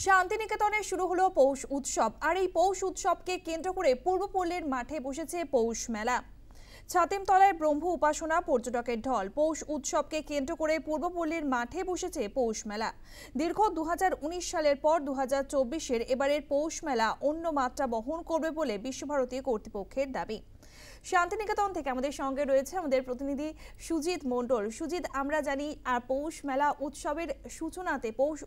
শান্তিনিকেতনে শুরু হলো পৌষ উৎসব। আর এই পৌষ উৎসবকে কেন্দ্র করে পূর্বপল্লীর মাঠে বসেছে পৌষ মেলা। ছাতিমতলায় ব্রহ্ম উপাসনা পর্যটকের ঢল। পৌষ উৎসবকে কেন্দ্র করে পূর্বপল্লীর মাঠে বসেছে পৌষ মেলা। দীর্ঘ 2019 সালের পর 2024-এর এবারের পৌষ মেলা অন্য মাত্রা বহন করবে বলে বিশ্বভারতী কর্তৃপক্ষের দাবি। শান্তিনিকেতন থেকে আমাদের সঙ্গে রয়েছে আমাদের প্রতিনিধি সুজিত মণ্ডল। সুজিত, আমরা জানি আর পৌষ মেলা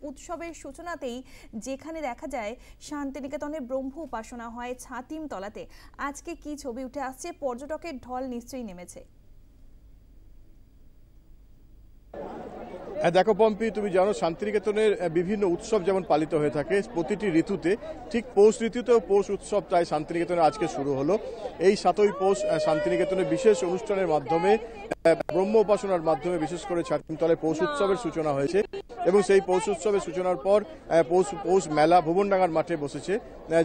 উৎসবের সূচনাতেই যেখানে দেখা যায় শান্তিনিকেতনে ব্রহ্ম উপাসনা হয় ছাতিমতলাতে, আজকে কি ছবি উঠে আসছে? পর্যটকের ঢল নিশ্চয়ই নেমেছে। দেখো পম্পি, তুমি জানো শান্তিনিকেতনের বিভিন্ন উৎসব যেমন পালিত হয়ে থাকে প্রতিটি ঋতুতে, ঠিক পৌষ ঋতুতেও পৌষ উৎসব তাই শান্তিনিকেতনে আজকে শুরু হলো। এই 7ই পৌষ শান্তিনিকেতনে বিশেষ অনুষ্ঠানের মাধ্যমে ব্রহ্ম উপাসনার মাধ্যমে বিশেষ করে ছাতিমতলায় পৌষ উৎসবের সূচনা হয়েছে এবং সেই পৌষ উৎসবের সূচনার পর পৌষ মেলা ভুবনডাঙ্গার মাঠে বসেছে,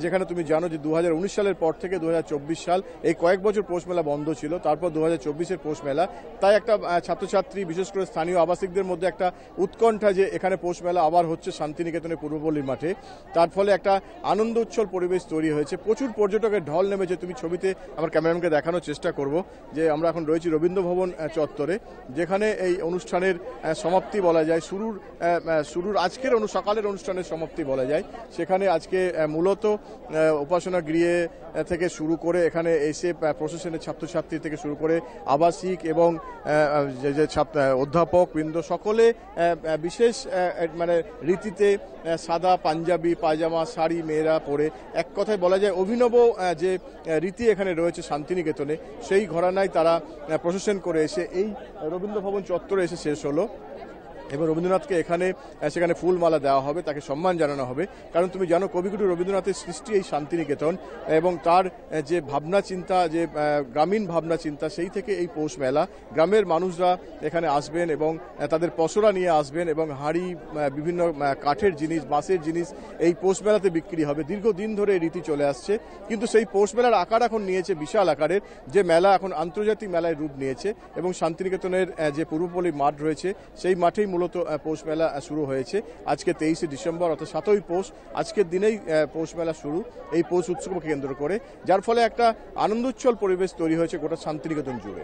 যেখানে তুমি জানো যে 2019 সালের পর থেকে 2024 সাল এই কয়েক বছর পৌষ মেলা বন্ধ ছিল, তারপর 2024-এর পৌষ মেলা। তাই একটা ছাত্রছাত্রী বিশেষ করে স্থানীয় আবাসিকদের মধ্যে একটা উৎকণ্ঠা যে এখানে পৌষ মেলা আবার হচ্ছে শান্তিনিকেতনের পূর্বপল্লীর মাঠে। তার ফলে একটা আনন্দ উচ্ছল পরিবেশ তৈরি হয়েছে, প্রচুর পর্যটকের ঢল নেমেছে। তুমি ছবিতে আমার ক্যামেরাম্যানকে দেখানোর চেষ্টা করব যে আমরা এখন রয়েছি রবীন্দ্র ভবন চত্বরে, যেখানে এই অনুষ্ঠানের সমাপ্তি বলা যায়, শুরুর আজকের সকালের অনুষ্ঠানের সমাপ্তি বলা যায়। সেখানে আজকে মূলত উপাসনা গৃহে থেকে শুরু করে এখানে এসে প্রশাসনের ছাত্রছাত্রী থেকে শুরু করে আবাসিক এবং যে অধ্যাপক বৃন্দ সকলে বিশেষ মানে রীতিতে সাদা পাঞ্জাবি পায়জামা শাড়ি মেয়েরা পরে, এক কথায় বলা যায় অভিনব যে রীতি এখানে রয়েছে শান্তিনিকেতনে, সেই ঘরানায় তারা প্রশাসন করে এসে এই রবীন্দ্র ভবন চত্বরে এসে শেষ হলো। এবং রবীন্দ্রনাথকে সেখানে ফুলমালা দেওয়া হবে, তাকে সম্মান জানানো হবে। কারণ তুমি জানো কবিগুরু রবীন্দ্রনাথের সৃষ্টি এই শান্তিনিকেতন এবং তার যে ভাবনা চিন্তা, যে গ্রামীণ ভাবনা চিন্তা, সেই থেকে এই পৌষ মেলা। গ্রামের মানুষরা এখানে আসবেন এবং তাদের পসরা নিয়ে আসবেন এবং হাঁড়ি, বিভিন্ন কাঠের জিনিস, বাঁশের জিনিস এই পৌষ মেলাতে বিক্রি হবে। দীর্ঘদিন ধরে এই রীতি চলে আসছে, কিন্তু সেই পৌষ মেলার আকার এখন নিয়েছে বিশাল আকারের, যে মেলা এখন আন্তর্জাতিক মেলায় রূপ নিয়েছে। এবং শান্তিনিকেতনের যে পূর্বপল্লী মাঠ রয়েছে সেই মাঠেই মূলত পৌষ মেলা শুরু হয়েছে। আজকে 23শে ডিসেম্বর অর্থাৎ 7ই পৌষ, আজকের দিনেই পৌষ মেলা শুরু এই পৌষ উৎসবকে কেন্দ্র করে, যার ফলে একটা আনন্দোচ্ছল পরিবেশ তৈরি হয়েছে গোটা শান্তিনিকেতন জুড়ে।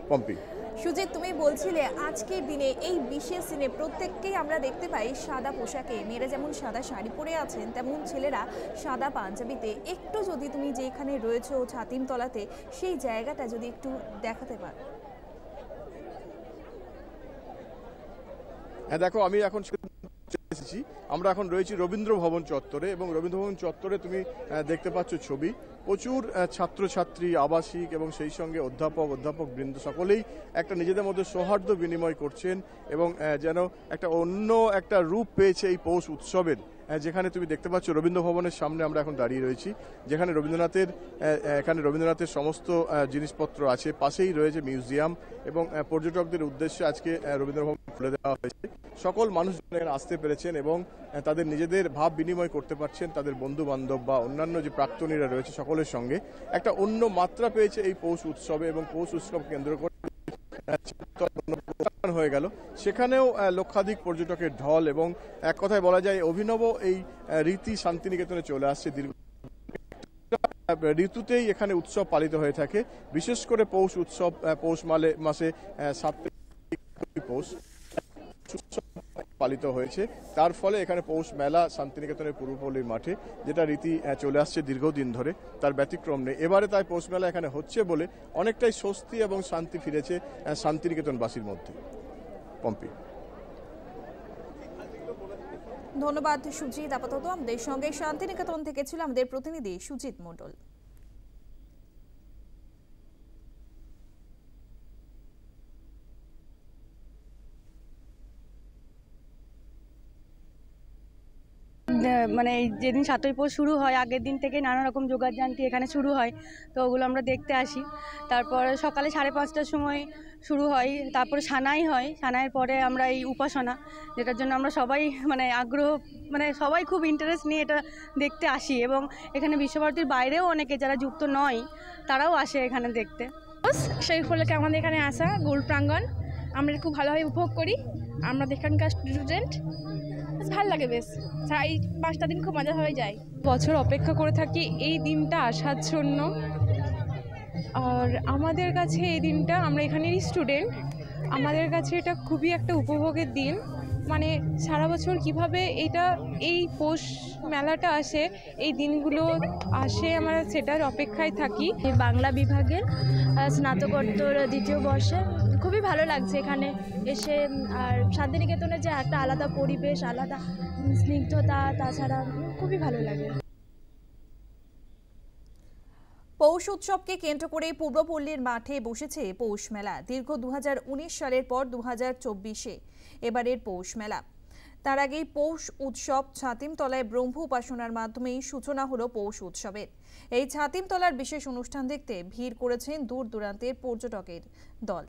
পম্পি, সুজিত, তুমি বলছিলে আজকের দিনে এই বিশেষ দিনে প্রত্যেককেই আমরা দেখতে পাই সাদা পোশাকে, মেয়েরা যেমন সাদা শাড়ি পরে আছেন তেমন ছেলেরা সাদা পাঞ্জাবিতে। একটু যদি তুমি যেখানে রয়েছো ছাতিমতলাতে সেই জায়গাটা যদি একটু দেখাতে পারো। দেখো আমি এখন এসেছি, আমরা এখন রয়েছি রবীন্দ্র ভবন চত্বরে এবং রবীন্দ্র ভবন চত্বরে তুমি দেখতে পাচ্ছ ছবি, প্রচুর ছাত্রছাত্রী, আবাসিক এবং সেই সঙ্গে অধ্যাপক বৃন্দ সকলেই একটা নিজেদের মধ্যে সৌহার্দ্য বিনিময় করছেন এবং যেন একটা অন্য একটা রূপ পেয়েছে এই পৌষ উৎসবের। যেখানে তুমি দেখতে পাচ্ছ রবীন্দ্র ভবনের সামনে আমরা এখন দাঁড়িয়ে রয়েছি, যেখানে রবীন্দ্রনাথের সমস্ত জিনিসপত্র আছে, পাশেই রয়েছে মিউজিয়াম এবং পর্যটকদের উদ্দেশ্যে আজকে রবীন্দ্র ভবন খুলে দেওয়া হয়েছে। সকল মানুষজন এখানে আসতে পেরেছেন এবং তাদের নিজেদের ভাব বিনিময় করতে পারছেন, তাদের বন্ধু বান্ধব বা অন্যান্য যে প্রাক্তনীরা রয়েছে সকলের সঙ্গে একটা অন্য মাত্রা পেয়েছে এই পৌষ উৎসবে। এবং পৌষ উৎসব কেন্দ্র করে হয়ে গেল, সেখানেও লক্ষাধিক পর্যটকের ঢল এবং এক কথায় বলা যায় অভিনব এই রীতি শান্তিনিকেতনে চলে আসছে। দীর্ঘ ঋতুতেই এখানে উৎসব পালিত হয়ে থাকে, বিশেষ করে পৌষ উৎসব পৌষ মাসে 7 পৌষ পালিত হয়েছে। তার ফলে এখানে পৌষ মেলা শান্তিনিকেতনের পূর্বপল্লীর মাঠে, যেটা রীতি চলে আসছে দীর্ঘদিন ধরে, তার ব্যতিক্রম নেই এবারে। তাই পৌষ মেলা এখানে হচ্ছে বলে অনেকটাই স্বস্তি এবং শান্তি ফিরেছে শান্তিনিকেতনবাসীর মধ্যে। পম্পি, ধন্যবাদ সুজিত। আপাতত আমাদের সঙ্গে শান্তিনিকেতন থেকে ছিল আমাদের প্রতিনিধি সুজিত মণ্ডল। মানে যেদিন 7ই পৌষ শুরু হয় আগের দিন থেকে নানা রকম যোগাযান্তি এখানে শুরু হয়, তো ওগুলো আমরা দেখতে আসি। তারপর সকালে 5:30টার সময় শুরু হয়, তারপরে সানাই হয়, সানাইয়ের পরে আমরা এই উপাসনা, যেটার জন্য আমরা সবাই সবাই খুব ইন্টারেস্ট নিয়ে এটা দেখতে আসি। এবং এখানে বিশ্বভারতীর বাইরেও অনেকে যারা যুক্ত নয় তারাও আসে এখানে দেখতে। সেই উপলক্ষে আমাদের এখানে আসা গোল প্রাঙ্গণ আমরা খুব ভালোভাবে উপভোগ করি। আমরা এখানকার স্টুডেন্ট ভালো লাগে বেশ। এই 5টা দিন খুব মজা হয়ে যায়। বছর অপেক্ষা করে থাকি এই দিনটা আসার জন্য। আর আমাদের কাছে এই দিনটা, আমরা এখানেরই স্টুডেন্ট, আমাদের কাছে এটা খুবই একটা উপভোগের দিন। মানে সারা বছর কিভাবে এই পৌষ মেলাটা আসে, এই দিনগুলো আসে, আমরা সেটার অপেক্ষায় থাকি। বাংলা বিভাগের স্নাতকোত্তর 2য় বর্ষে খুবই ভালো লাগছে এখানে এসে। আর শান্তিনিকেতনের যে একটা আলাদা পরিবেশ, আলাদা স্নিগ্ধতা, তাছাড়া খুবই ভালো লাগে। পৌষ উৎসবকে কেন্দ্র করে পূর্বপল্লীর মাঠে বসেছে পৌষ মেলা। দীর্ঘ 2019 সালের পর 2024-এ এবারের পৌষ মেলা। তার আগেই পৌষ উৎসব ছাতিমতলায় ব্রহ্ম উপাসনার মাধ্যমেই সূচনা হলো পৌষ উৎসবের। এই ছাতিমতলার বিশেষ অনুষ্ঠান দেখতে ভিড় করেছেন দূর দূরান্তের পর্যটকের দল।